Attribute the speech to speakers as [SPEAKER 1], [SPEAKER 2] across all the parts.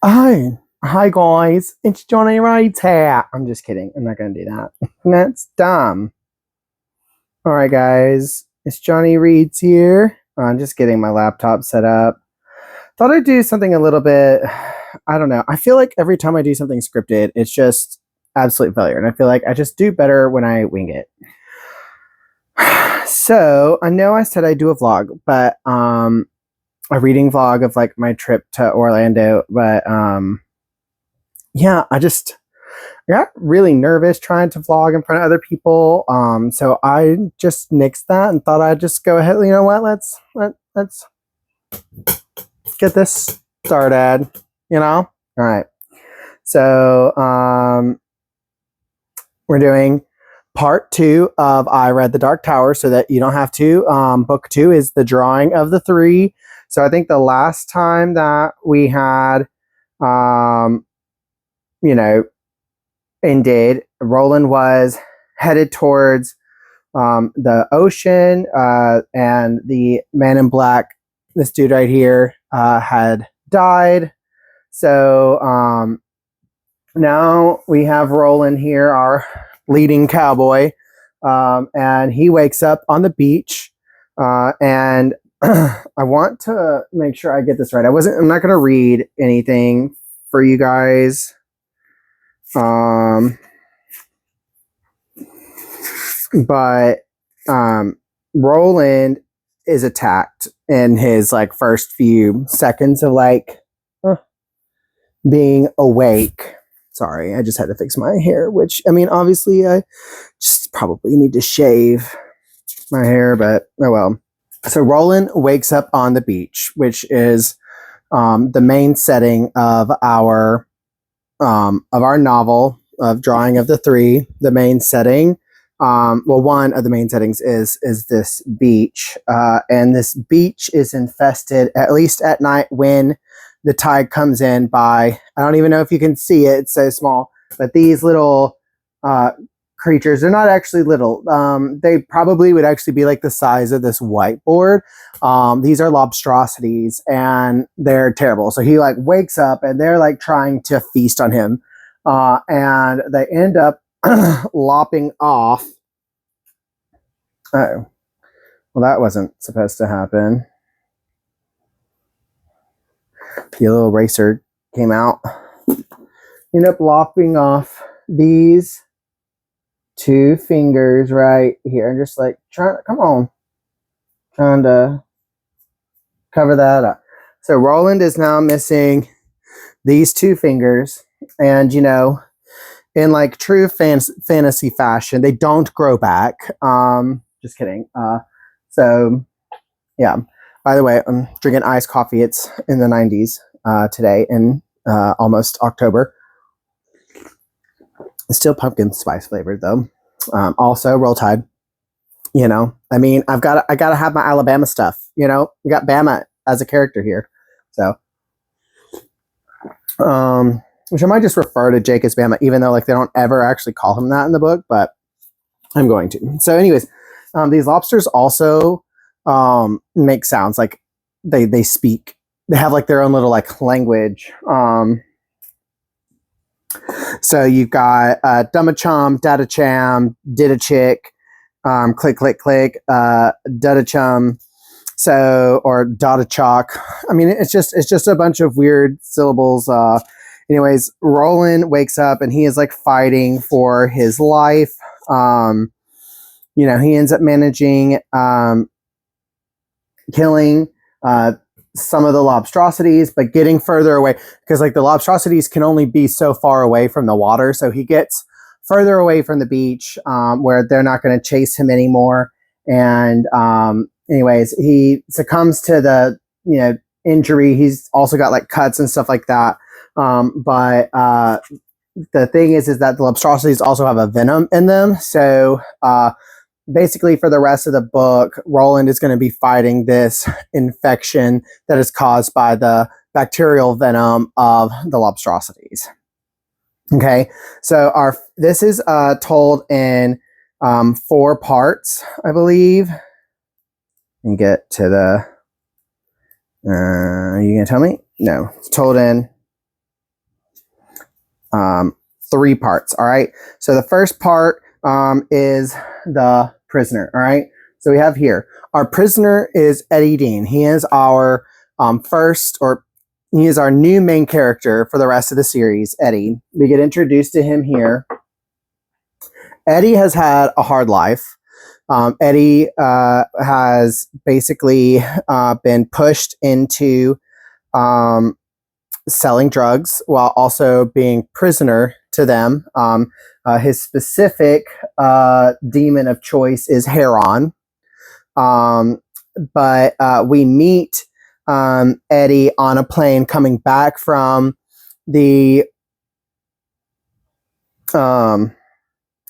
[SPEAKER 1] Hi guys, it's Johnny Reed's here. I'm just kidding. I'm not gonna do that. That's dumb. All right, guys, it's Johnny Reed's here. I'm just getting my laptop set up. Thought I'd do something a little bit. I don't know. I feel like every time I do something scripted, it's just absolute failure, and I feel like I just do better when I wing it. So I know I said I'd do a vlog, but a reading vlog of like my trip to Orlando, but yeah, I got really nervous trying to vlog in front of other people. So I just nixed that and thought I'd just go ahead. You know what? Let's get this started. You know? All right. So we're doing part 2 of I Read the Dark Tower, so that you don't have to. Book 2 is the drawing of the 3. So I think the last time that we had, ended, Roland was headed towards the ocean, and the man in black, this dude right here, had died. So now we have Roland here, our leading cowboy, and he wakes up on the beach, and I want to make sure I get this right. I'm not going to read anything for you guys. But Roland is attacked in his like first few seconds of like being awake. Sorry, I just had to fix my hair, which I mean, obviously I just probably need to shave my hair, but oh well. So Roland wakes up on the beach, which is the main setting of our novel of Drawing of the 3. The main setting, one of the main settings is this beach, and this beach is infested, at least at night when the tide comes in, by, I don't even know if you can see it, it's so small, but these little creatures, they're not actually little. They probably would actually be like the size of this whiteboard. These are lobstrosities, and they're terrible. So he like wakes up and they're like trying to feast on him, and they end up lopping off. Oh, well, that wasn't supposed to happen. The little racer came out. End up lopping off these 2 fingers right here, and just like trying to cover that up. So Roland is now missing these 2 fingers, and in like true fantasy fashion, they don't grow back. Just kidding. So yeah. By the way, I'm drinking iced coffee. It's in the 90s today, in almost October. It's still pumpkin spice flavored though. Also Roll Tide. I mean, I gotta have my Alabama stuff. We got Bama as a character here, so which I might just refer to Jake as Bama, even though like they don't ever actually call him that in the book, but I'm going to. So, anyways, these lobsters also make sounds, like they speak. They have like their own little like language. So you've got Dumachum, Dadacham, Didachik, click, click, click, Dudachum, or Dotachok. I mean, it's just a bunch of weird syllables. Anyways, Roland wakes up and he is like fighting for his life. He ends up managing killing some of the lobstrosities, but getting further away, because like the lobstrosities can only be so far away from the water. So he gets further away from the beach, where they're not going to chase him anymore. And anyways, he succumbs to the injury. He's also got like cuts and stuff like that. But the thing is that the lobstrosities also have a venom in them. So basically, for the rest of the book, Roland is going to be fighting this infection that is caused by the bacterial venom of the lobstrosities. Okay, so this is told in 4 parts, I believe. And get to the. Are you gonna tell me? No, it's told in three parts. All right. So the first part is the prisoner. All right. So we have here our prisoner is Eddie Dean. He is our he is our new main character for the rest of the series. Eddie. We get introduced to him here. Eddie has had a hard life. Eddie has basically been pushed into selling drugs while also being prisoner to them. His specific demon of choice is heron. But we meet Eddie on a plane coming back from the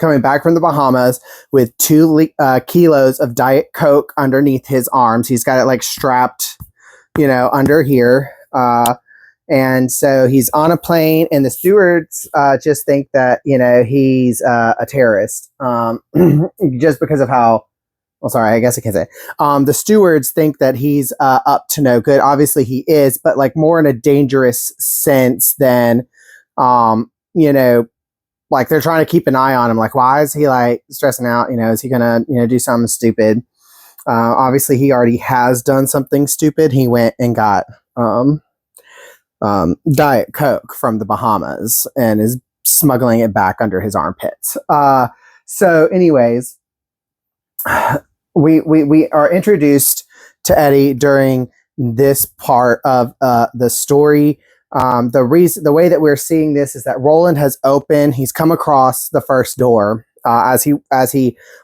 [SPEAKER 1] Bahamas with 2 kilos of Diet Coke underneath his arms. He's got it like strapped, under here. And so he's on a plane, and the stewards just think that, he's a terrorist just because of how, well, sorry, I guess I can't say. The stewards think that he's up to no good. Obviously he is, but like more in a dangerous sense than, like they're trying to keep an eye on him. Like, why is he like stressing out? Is he gonna, do something stupid? Obviously he already has done something stupid. He went and got Diet Coke from the Bahamas and is smuggling it back under his armpits. So anyways, we are introduced to Eddie during this part of the story. The way that we're seeing this is that Roland has opened. He's come across the first door as he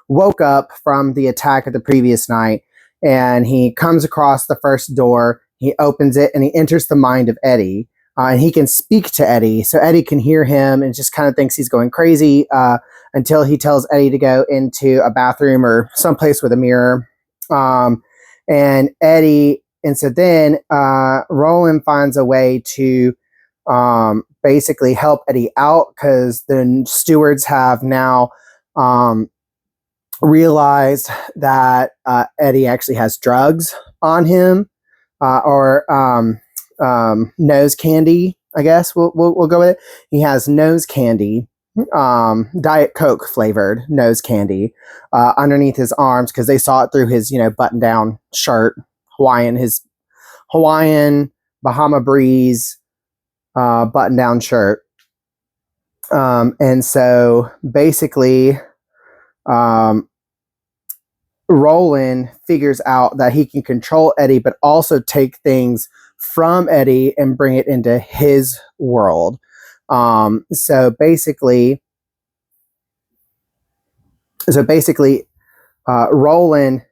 [SPEAKER 1] woke up from the attack of the previous night, and he comes across the first door. He opens it and he enters the mind of Eddie, and he can speak to Eddie. So Eddie can hear him and just kind of thinks he's going crazy until he tells Eddie to go into a bathroom or someplace with a mirror. And so then Roland finds a way to basically help Eddie out, because the stewards have now realized that Eddie actually has drugs on him. Or nose candy, I guess we'll go with it. He has nose candy, Diet Coke flavored nose candy underneath his arms, because they saw it through his button down shirt, his Hawaiian Bahama Breeze button down shirt. And so basically Roland figures out that he can control Eddie, but also take things from Eddie and bring it into his world. So basically, Roland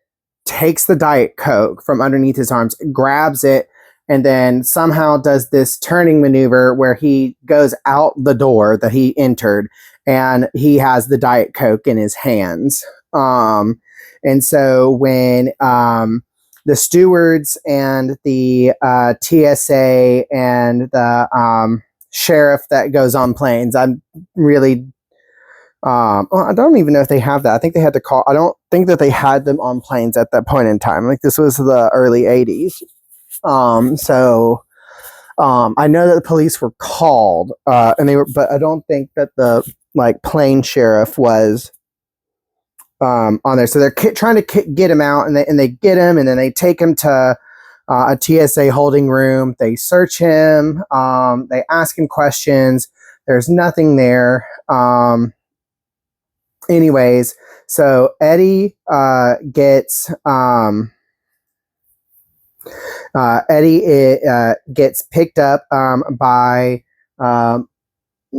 [SPEAKER 1] takes the Diet Coke from underneath his arms, grabs it, and then somehow does this turning maneuver where he goes out the door that he entered, and he has the Diet Coke in his hands. And so when the stewards and the TSA and the sheriff that goes on planes, I'm really, I don't even know if they have that. I think they had to call. I don't think that they had them on planes at that point in time. Like, this was the early 80s. So I know that the police were called, but I don't think that the plane sheriff was on there. So they're trying to get him out, and they get him, and then they take him to a TSA holding room. They search him. They ask him questions. There's nothing there. Anyways, so Eddie gets picked up by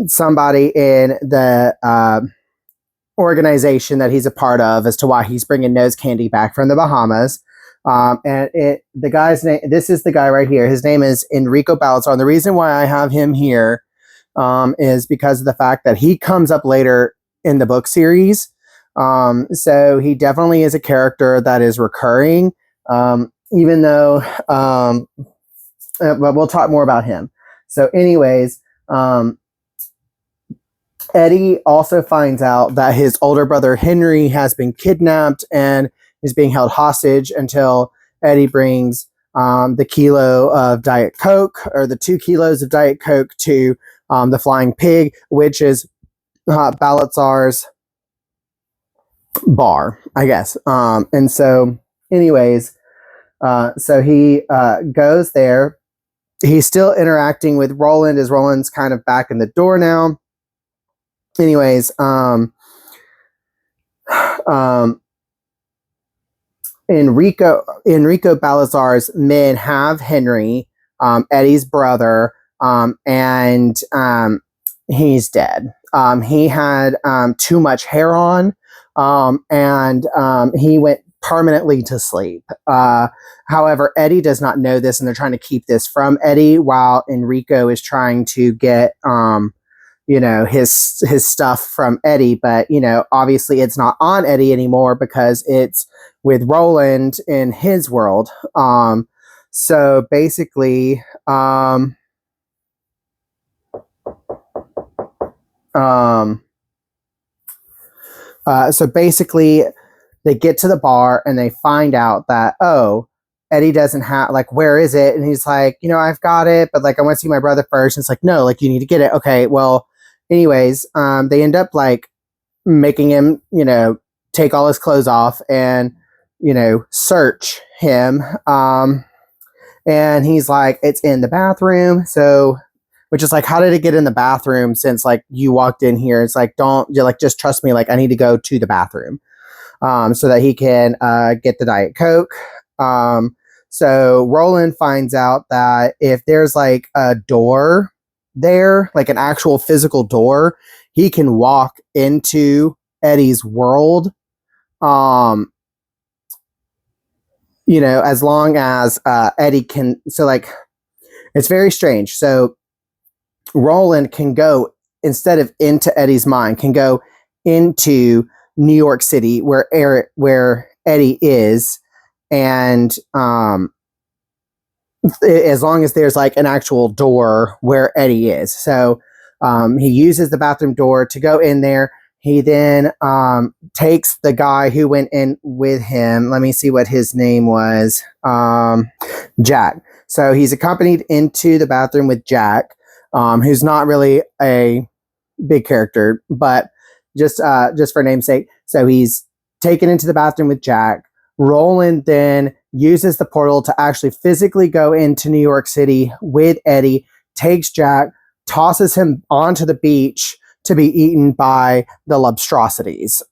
[SPEAKER 1] somebody in the organization that he's a part of, as to why he's bringing nose candy back from the Bahamas. The guy's name, this is the guy right here. His name is Enrico Balazar. And the reason why I have him here is because of the fact that he comes up later in the book series. So he definitely is a character that is recurring, even though, but we'll talk more about him. So anyways, Eddie also finds out that his older brother Henry has been kidnapped and is being held hostage until Eddie brings the kilo of Diet Coke, or the 2 kilos of Diet Coke, to the flying pig, which is Balatzar's bar, I guess. And so, anyways, so he goes there. He's still interacting with Roland as Roland's kind of back in the door now. Anyways, Enrico Balatzar's men have Henry, Eddie's brother, and he's dead. He had too much hair on, and he went permanently to sleep. However, Eddie does not know this, and they're trying to keep this from Eddie while Enrico is trying to get his stuff from Eddie. But obviously it's not on Eddie anymore because it's with Roland in his world. So basically, they get to the bar and they find out that, Eddie doesn't have, like, where is it? And he's like, I've got it, but like, I want to see my brother first. And it's like, no, like, you need to get it. Okay, well, anyways, they end up like making him, take all his clothes off and, search him. And he's like, it's in the bathroom. So, which is like, how did it get in the bathroom since like you walked in here? It's like, just trust me. Like, I need to go to the bathroom, so that he can, get the Diet Coke. So Roland finds out that if there's like a door there, like an actual physical door, he can walk into Eddie's world. As long as Eddie can. So like, it's very strange. So Roland can go, instead of into Eddie's mind, can go into New York City where Eddie is. And as long as there's like an actual door where Eddie is. So he uses the bathroom door to go in there. He then takes the guy who went in with him. Let me see what his name was. Jack. So he's accompanied into the bathroom with Jack, who's not really a big character, but just for namesake. So he's taken into the bathroom with Jack. Roland then uses the portal to actually physically go into New York City with Eddie, takes Jack, tosses him onto the beach to be eaten by the Lobstrosities.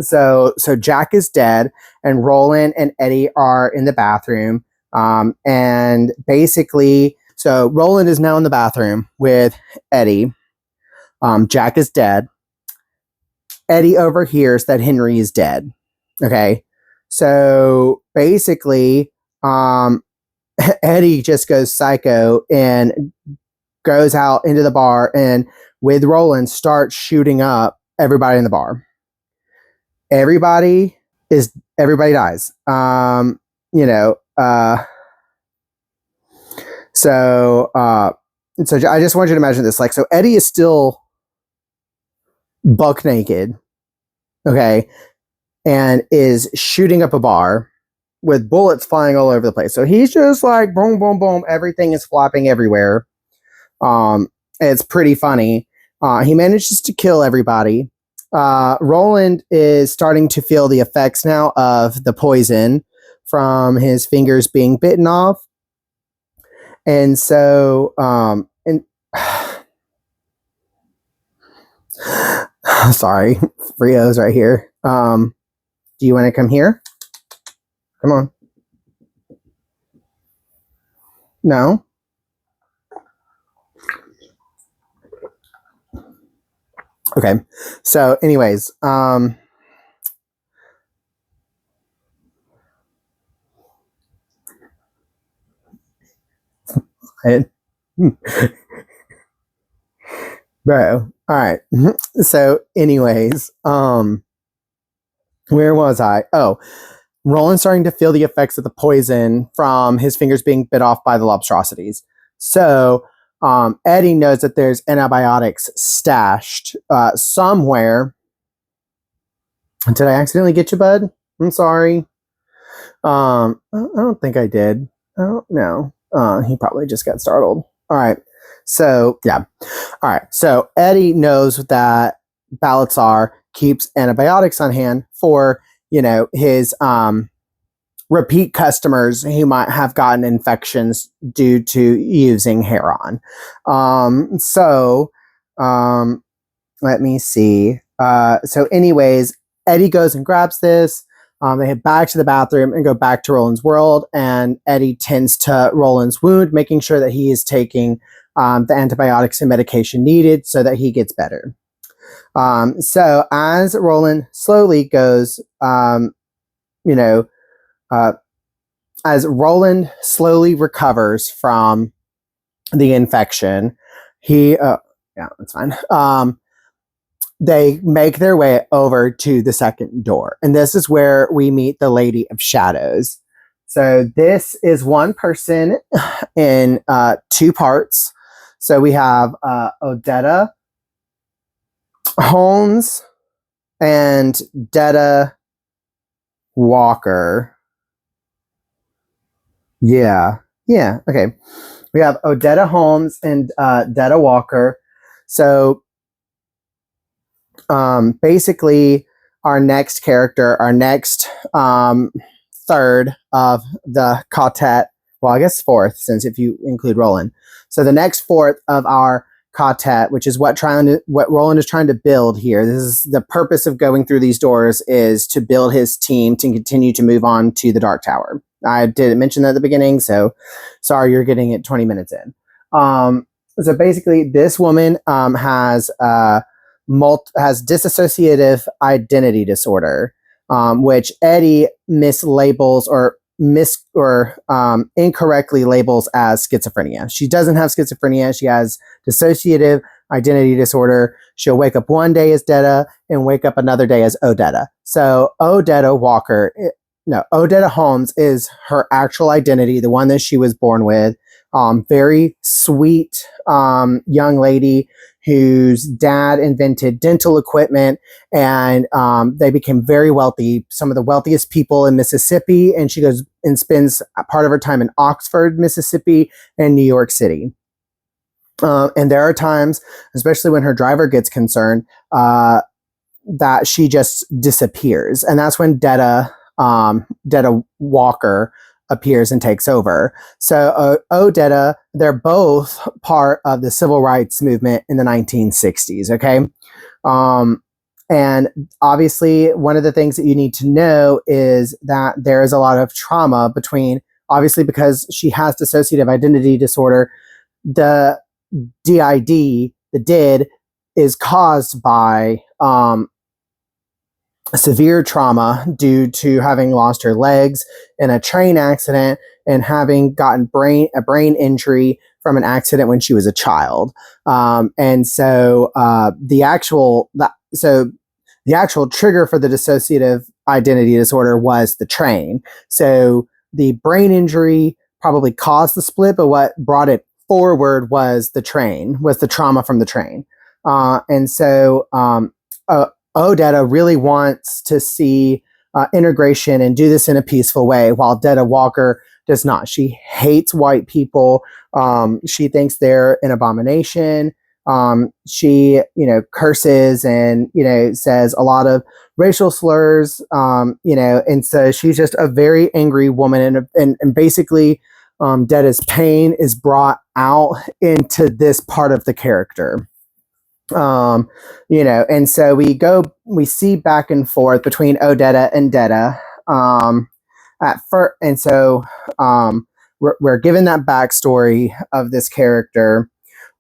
[SPEAKER 1] So Jack is dead, and Roland and Eddie are in the bathroom. And basically, so Roland is now in the bathroom with Eddie. Jack is dead. Eddie overhears that Henry is dead. Okay. So basically, Eddie just goes psycho and goes out into the bar and with Roland starts shooting up everybody in the bar. Everybody dies. So I just want you to imagine this. Like, so Eddie is still buck naked. Okay. And is shooting up a bar with bullets flying all over the place. So he's just like boom, boom, boom. Everything is flopping everywhere. It's pretty funny. He manages to kill everybody. Roland is starting to feel the effects now of the poison from his fingers being bitten off. And so, sorry, Rio's right here. Do you want to come here? Come on. No? Okay. So anyways, bro. All right. So anyways, where was I? Oh, Roland's starting to feel the effects of the poison from his fingers being bit off by the Lobstrosities. So Eddie knows that there's antibiotics stashed somewhere. Did I accidentally get you, bud? I'm sorry. I don't think I did. I don't know. He probably just got startled. All right. So yeah. All right. So Eddie knows that Balatzar keeps antibiotics on hand for, his repeat customers who might have gotten infections due to using Heron. Let me see. So anyways, Eddie goes and grabs this. They head back to the bathroom and go back to Roland's world. And Eddie tends to Roland's wound, making sure that he is taking the antibiotics and medication needed so that he gets better. So as Roland slowly goes, as Roland slowly recovers from the infection, yeah, that's fine. They make their way over to the second door. And this is where we meet the Lady of Shadows. So this is one person in two parts. So we have Odetta Holmes and Detta Walker. Yeah. Okay. We have Odetta Holmes and Detta Walker. So basically, our next character, our next third of the quartet, well, I guess fourth, since if you include Roland. So the next fourth of our quartet, which is what Roland is trying to build here. This is the purpose of going through these doors, is to build his team to continue to move on to the Dark Tower. I didn't mention that at the beginning, so sorry you're getting it 20 minutes in. So basically, this woman has dissociative identity disorder, which Eddie mislabels or incorrectly labels as schizophrenia. She doesn't have schizophrenia. She has dissociative identity disorder. She'll wake up one day as Detta and wake up another day as Odetta. So Odetta Holmes is her actual identity, the one that she was born with. Very sweet young lady whose dad invented dental equipment, and they became very wealthy, some of the wealthiest people in Mississippi. And she goes and spends part of her time in Oxford, Mississippi, and New York City. And there are times, especially when her driver gets concerned, that she just disappears. And that's when Detta Walker appears and takes over. So Odetta, they're both part of the civil rights movement in the 1960s. Okay. And obviously one of the things that you need to know is that there is a lot of trauma obviously because she has dissociative identity disorder. The DID, the DID, is caused by severe trauma due to having lost her legs in a train accident and having gotten a brain injury from an accident when she was a child. And so the actual trigger for the dissociative identity disorder was the train. So the brain injury probably caused the split, but what brought it forward was the trauma from the train. And so Odetta really wants to see integration and do this in a peaceful way, while Detta Walker does not. She hates white people. She thinks they're an abomination. She, curses and, says a lot of racial slurs, and so she's just a very angry woman. And basically, Detta's pain is brought out into this part of the character. And so we see back and forth between Odetta and Detta, at first. And so, we're given that backstory of this character.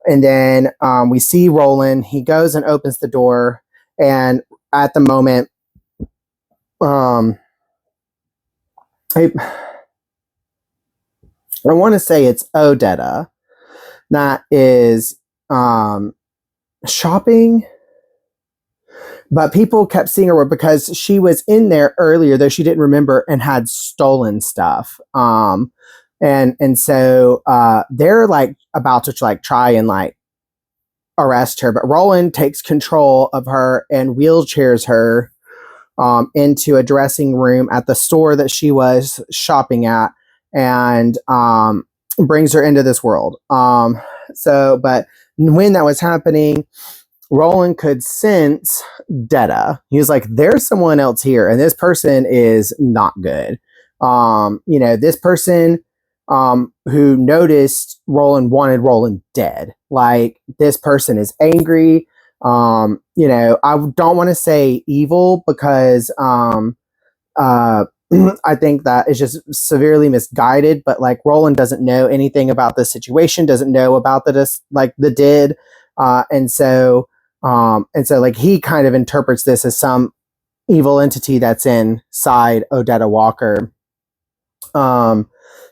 [SPEAKER 1] And then, we see Roland, he goes and opens the door. And at the moment, I want to say it's Odetta that is, shopping, but people kept seeing her because she was in there earlier, though she didn't remember, and had stolen stuff. And so they're like about to try and arrest her, but Roland takes control of her and wheelchairs her into a dressing room at the store that she was shopping at, and brings her into this world. So, but when that was happening, Roland could sense Detta. He was like, there's someone else here, and this person is not good. This person who noticed Roland wanted Roland dead. Like, this person is angry. I don't want to say evil because I think that is just severely misguided, but like Roland doesn't know anything about the situation, doesn't know about the did. And so like he kind of interprets this as some evil entity that's inside Odetta Walker.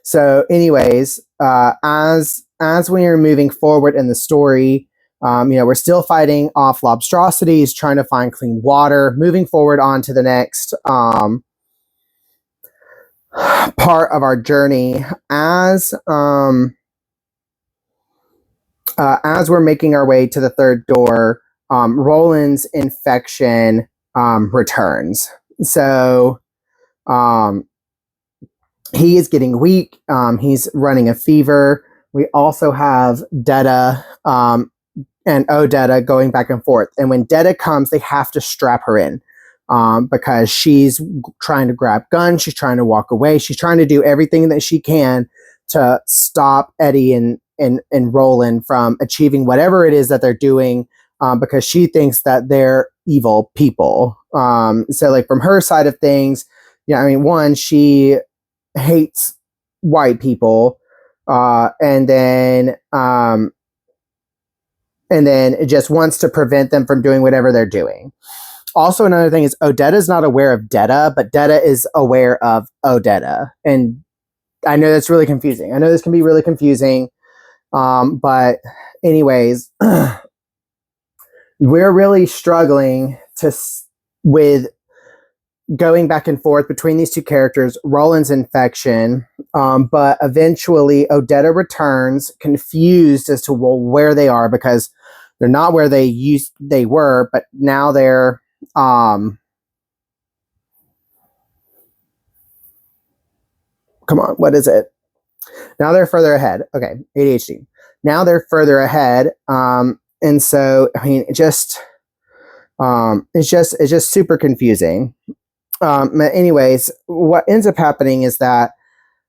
[SPEAKER 1] So anyways, as we are moving forward in the story, we're still fighting off lobstrosities, trying to find clean water, moving forward on to the next part of our journey as we're making our way to the third door. Roland's infection returns. So he is getting weak. He's running a fever. We also have Detta and Odetta going back and forth. And when Detta comes, they have to strap her in because she's trying to grab guns. She's trying to walk away. She's trying to do everything that she can to stop Eddie and Roland from achieving whatever it is that they're doing because she thinks that they're evil people. So like from her side of things, one, she hates white people, and then it just wants to prevent them from doing whatever they're doing. Also, another thing is Odetta's not aware of Detta, but Detta is aware of Odetta. And I know that's really confusing. I know this can be really confusing. But anyways, we're really struggling with going back and forth between these two characters, Roland's infection. But eventually Odetta returns confused as to where they are because they're not where they were, but now they're come on, what is it? Now they're further ahead. Okay, ADHD. Now they're further ahead. And so it's just super confusing. But anyways, what ends up happening is that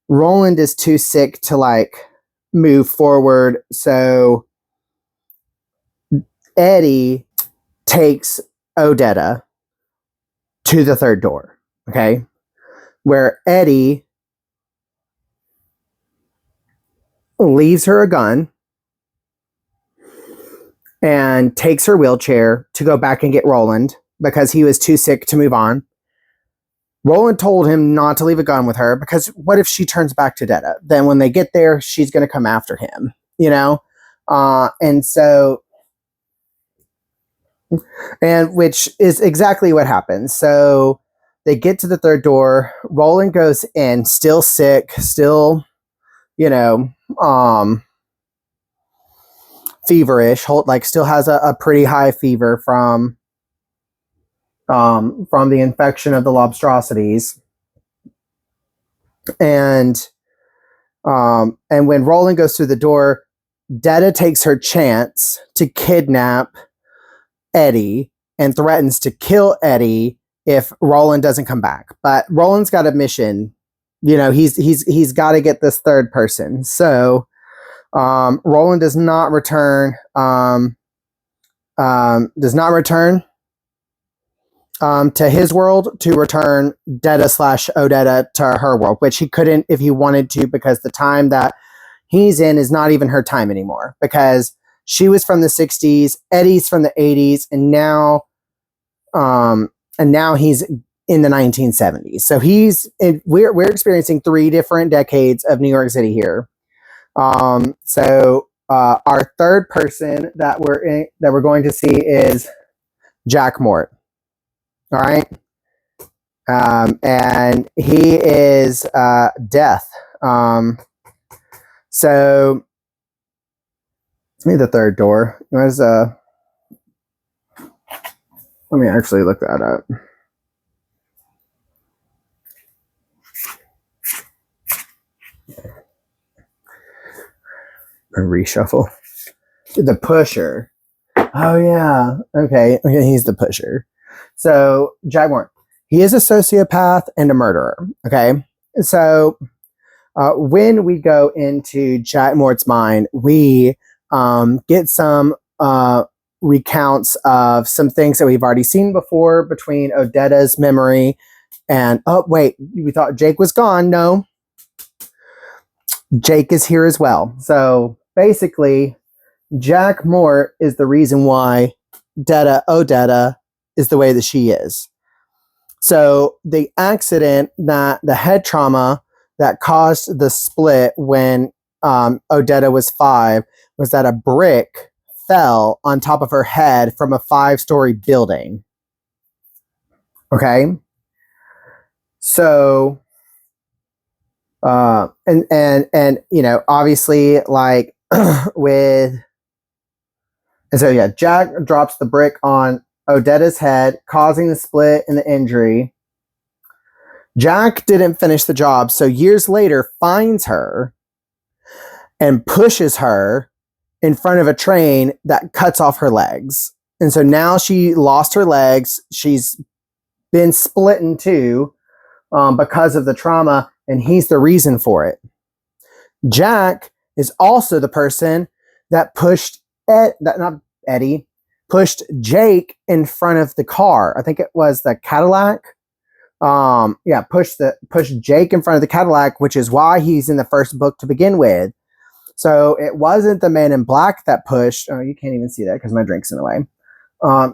[SPEAKER 1] Roland is too sick to like move forward. So Eddie takes Odetta to the third door. Okay. Where Eddie leaves her a gun and takes her wheelchair to go back and get Roland because he was too sick to move on. Roland told him not to leave a gun with her because what if she turns back to Detta? Then when they get there, she's going to come after him, and which is exactly what happens. So they get to the third door. Roland goes in, still sick, still, feverish, like still has a pretty high fever from the infection of the lobstrosities. And when Roland goes through the door, Detta takes her chance to kidnap Eddie and threatens to kill Eddie if Roland doesn't come back. But Roland's got a mission. He's got to get this third person. So Roland does not return. To his world to return Detta/Odetta to her world, which he couldn't if he wanted to because the time that he's in is not even her time anymore because she was from the 60s, Eddie's from the 80s, and now he's in the 1970s. So we're experiencing 3 different decades of New York City here. So our third person that we're going to see is Jack Mort. All right. And he is death. So let me the third door. Let me actually look that up. A reshuffle. The pusher. Oh yeah. Okay. Okay. He's the pusher. So Jack Mort, he is a sociopath and a murderer. Okay. So when we go into Jack Mort's mind, we get some recounts of some things that we've already seen before between Odetta's memory and oh wait, we thought Jake was gone. No, Jake is here as well. So basically, Jack Mort is the reason why Odetta is the way that she is. So the accident, that the head trauma that caused the split when Odetta was 5 was that a brick fell on top of her head from a 5-story building. Okay. So and you know, obviously, like with, and so yeah, Jack drops the brick on Odetta's head, causing the split and the injury. Jack didn't finish the job, so years later finds her and pushes her in front of a train that cuts off her legs. And so now she lost her legs. She's been split in two because of the trauma, and he's the reason for it. Jack is also the person that pushed pushed Jake in front of the car. I think it was the Cadillac. Pushed Jake in front of the Cadillac, which is why he's in the first book to begin with. So it wasn't the Man in Black that pushed. Oh, you can't even see that because my drink's in the way.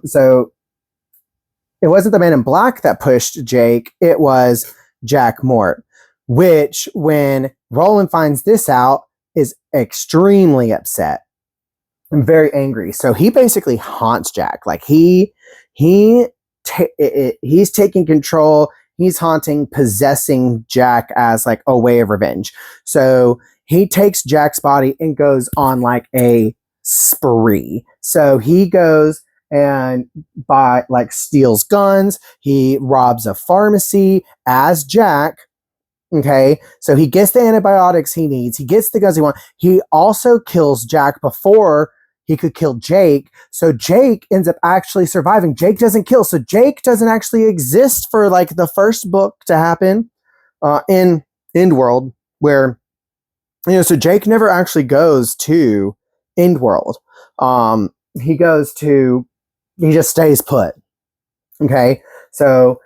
[SPEAKER 1] So it wasn't the Man in Black that pushed Jake. It was Jack Mort, which when Roland finds this out is extremely upset and very angry. So he basically haunts Jack. Like he's taking control. He's haunting, possessing Jack as like a way of revenge. So he takes Jack's body and goes on like a spree. So he goes and steals guns. He robs a pharmacy as Jack. Okay, so he gets the antibiotics he needs. He gets the guns he wants. He also kills Jack before he could kill Jake. So Jake ends up actually surviving. Jake doesn't kill. So Jake doesn't actually exist for like the first book to happen in Endworld, where, you know, so Jake never actually goes to Endworld. He just stays put. Okay, so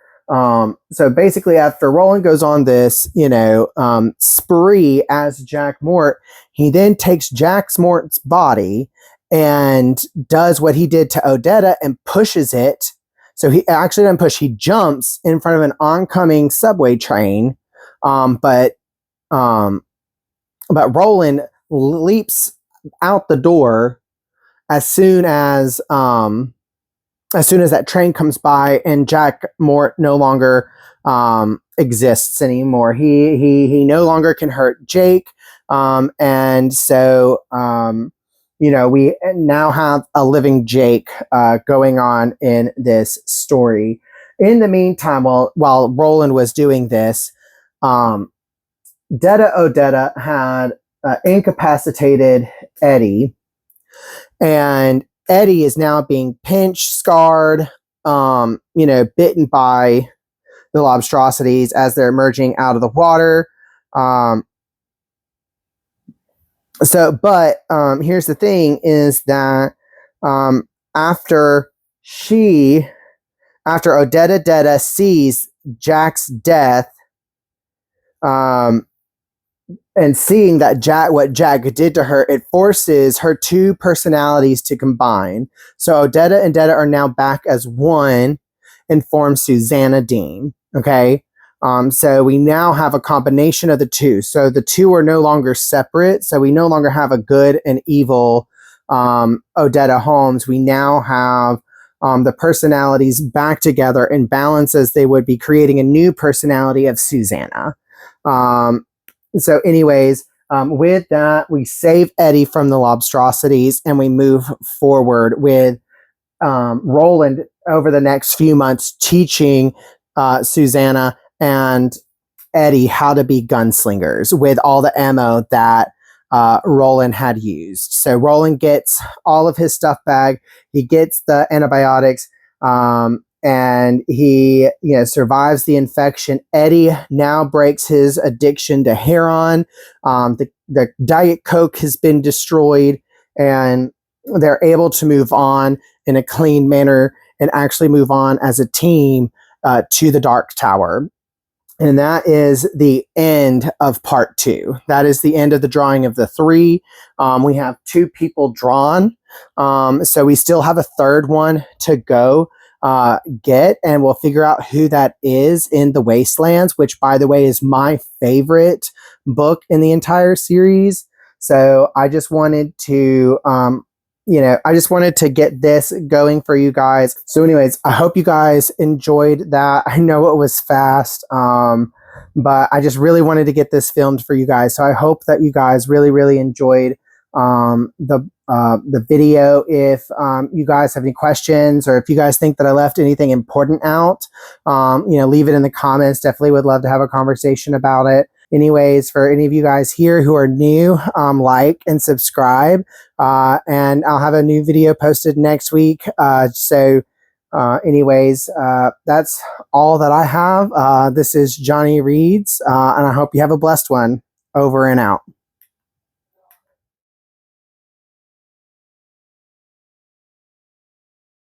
[SPEAKER 1] basically after Roland goes on this, you know, spree as Jack Mort, he then takes Jack Mort's body and does what he did to Odetta and pushes it. So he actually doesn't push, he jumps in front of an oncoming subway train. But Roland leaps out the door as soon as that train comes by, and Jack Mort no longer exists anymore. He no longer can hurt Jake. And so, you know, we now have a living Jake going on in this story. In the meantime, while Roland was doing this, Odetta had incapacitated Eddie, and Eddie is now being pinched, scarred, you know, bitten by the Lobstrosities as they're emerging out of the water. Here's the thing is that after Odetta sees Jack's death, and seeing that what Jack did to her, it forces her two personalities to combine. So Odetta and Detta are now back as one and form Susanna Dean. Okay. So we now have a combination of the two. So the two are no longer separate. So we no longer have a good and evil Odetta Holmes. We now have the personalities back together in balance, as they would be creating a new personality of Susanna. So anyways, with that, we save Eddie from the Lobstrosities, and we move forward with Roland over the next few months teaching Susanna and Eddie how to be gunslingers with all the ammo that Roland had used. So Roland gets all of his stuff back. He gets the antibiotics, and he, survives the infection. Eddie now breaks his addiction to heroin. The Diet Coke has been destroyed, and they're able to move on in a clean manner and actually move on as a team to the Dark Tower. And that is the end of part 2. That is the end of the drawing of the 3. We have 2 people drawn. So we still have a third one to go get, and we'll figure out who that is in the Wastelands, which, by the way, is my favorite book in the entire series. So I just wanted to get this going for you guys. So anyways, I hope you guys enjoyed that. I know it was fast, but I just really wanted to get this filmed for you guys. So I hope that you guys really, really enjoyed the video. If you guys have any questions, or if you guys think that I left anything important out, leave it in the comments. Definitely would love to have a conversation about it. Anyways, for any of you guys here who are new, like and subscribe, and I'll have a new video posted next week. Anyways, that's all that I have. This is Johnny Reads, and I hope you have a blessed one. Over and out.